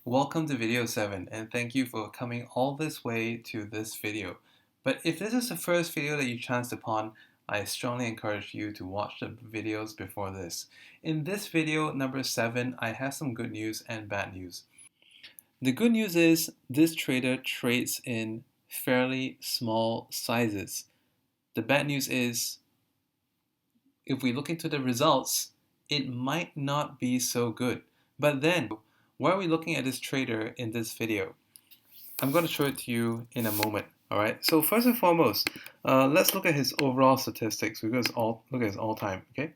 Welcome to video 7 and thank you for coming all this way to this video. But if this is the first video that you chanced upon, I strongly encourage you to watch the videos before this. In this video number 7, I have some good news and bad news. The good news is this trader trades in fairly small sizes. The bad news is if we look into the results, it might not be so good. But then, why are we looking at this trader in this video? I'm going to show it to you in a moment. Alright, so first and foremost, let's look at his overall statistics. Look at his all-time, okay?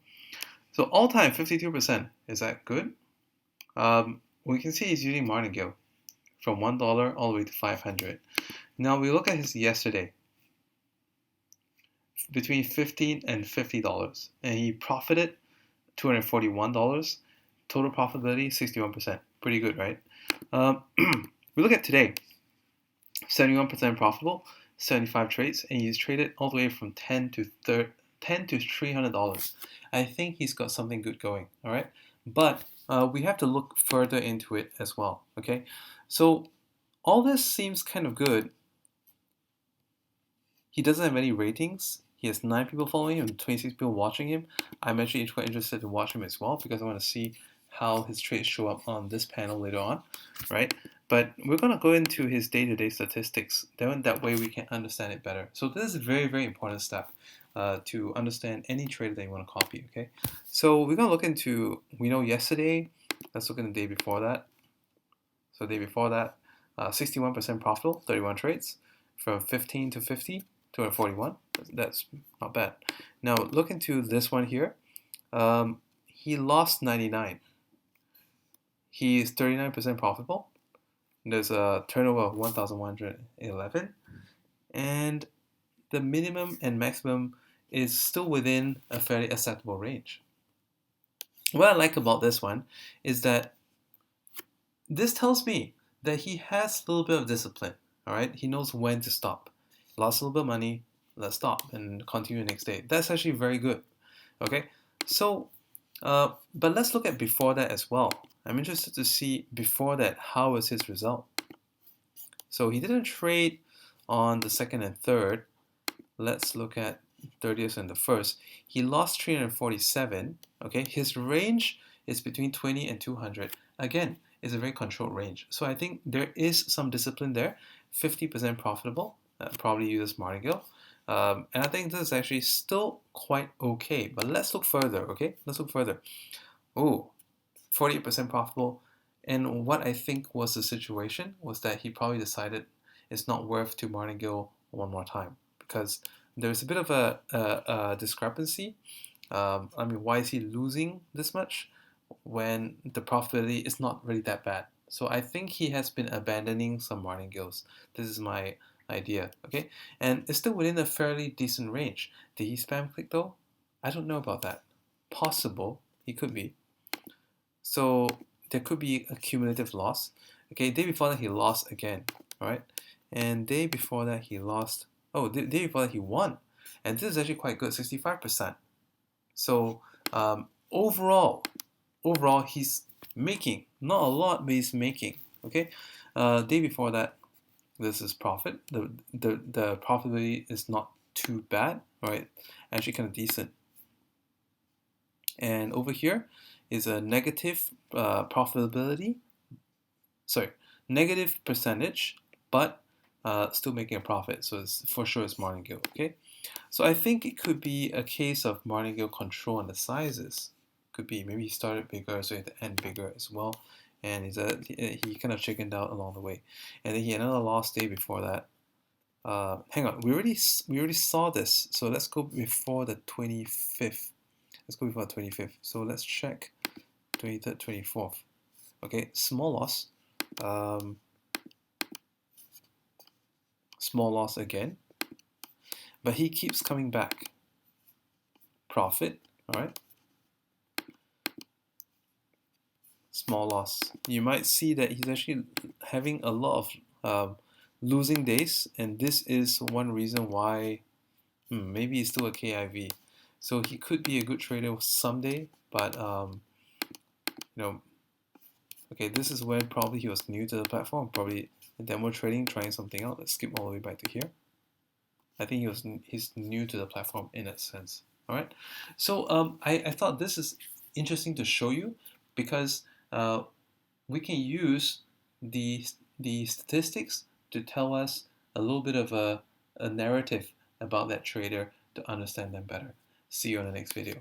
So all-time, 52%. Is that good? We can see he's using martingale from $1 all the way to 500. Now we look at his yesterday, between $15 and $50, and he profited $241. Total profitability 61%. Pretty good, right? We look at today, 71% profitable, 75 trades, and he's traded all the way from $10 to $300. I think he's got something good going. All right, but we have to look further into it as well. Okay, so all this seems kind of good. He doesn't have any ratings. He has 9 people following him and 26 people watching him. I'm actually quite interested to watch him as well because I want to see how his trades show up on this panel later on, right? But we're going to go into his day-to-day statistics. Then that way we can understand it better. So this is a very, very important step to understand any trader that you want to copy, okay? So we're going to look into, we know yesterday, let's look at the day before that. So the day before that, 61% profitable, 31 trades, from 15 to 50, 241. That's not bad. Now look into this one here. He lost 99. He is 39% profitable. There's a turnover of 1,111, and the minimum and maximum is still within a fairly acceptable range. What I like about this one is that this tells me that he has a little bit of discipline. All right, he knows when to stop. Lost a little bit of money, let's stop and continue the next day. That's actually very good. Okay, so but let's look at before that as well. I'm interested to see before that how was his result. So he didn't trade on the 2nd and 3rd. Let's look at 30th and the 1st. He lost 347. Okay, his range is between 20 and 200. Again, it's a very controlled range. So I think there is some discipline there. 50% profitable. Probably uses martingale. And I think this is actually still quite okay. But let's look further. Okay, let's look further. Oh, 48% profitable. And what I think was the situation was that he probably decided it's not worth to martingale one more time because there's a bit of a discrepancy. I mean, why is he losing this much when the profitability is not really that bad? So I think he has been abandoning some martingales. This is my idea, okay? And it's still within a fairly decent range. Did he spam click though? I don't know about that. Possible, he could be. So there could be a cumulative loss. Okay, day before that he lost again, alright? And day before that he lost, oh, day before that he won. And this is actually quite good, 65%. So overall he's making, not a lot, but he's making, okay? Day before that, this is profit. The profitability is not too bad, right? Actually kind of decent. And over here is a negative profitability, negative percentage, but still making a profit. So it's, for sure it's martingale, okay? So I think it could be a case of martingale control on the sizes. Could be, maybe he started bigger, so he had to end bigger as well. And he kind of chickened out along the way. And then he had another lost day before that. Hang on, we already saw this. So let's go before the 25th. Let's go before the 25th. So let's check 23rd, 24th. Okay, small loss. Small loss again. But he keeps coming back. Profit, all right. Small loss. You might see that he's actually having a lot of losing days, and this is one reason why maybe he's still a KIV. So he could be a good trader someday, but you know, Okay, this is when probably he was new to the platform, probably demo trading, trying something out. Let's skip all the way back to here. I think he's new to the platform in that sense. All right, so I thought this is interesting to show you because we can use the statistics to tell us a little bit of a narrative about that trader to understand them better. See you on the next video.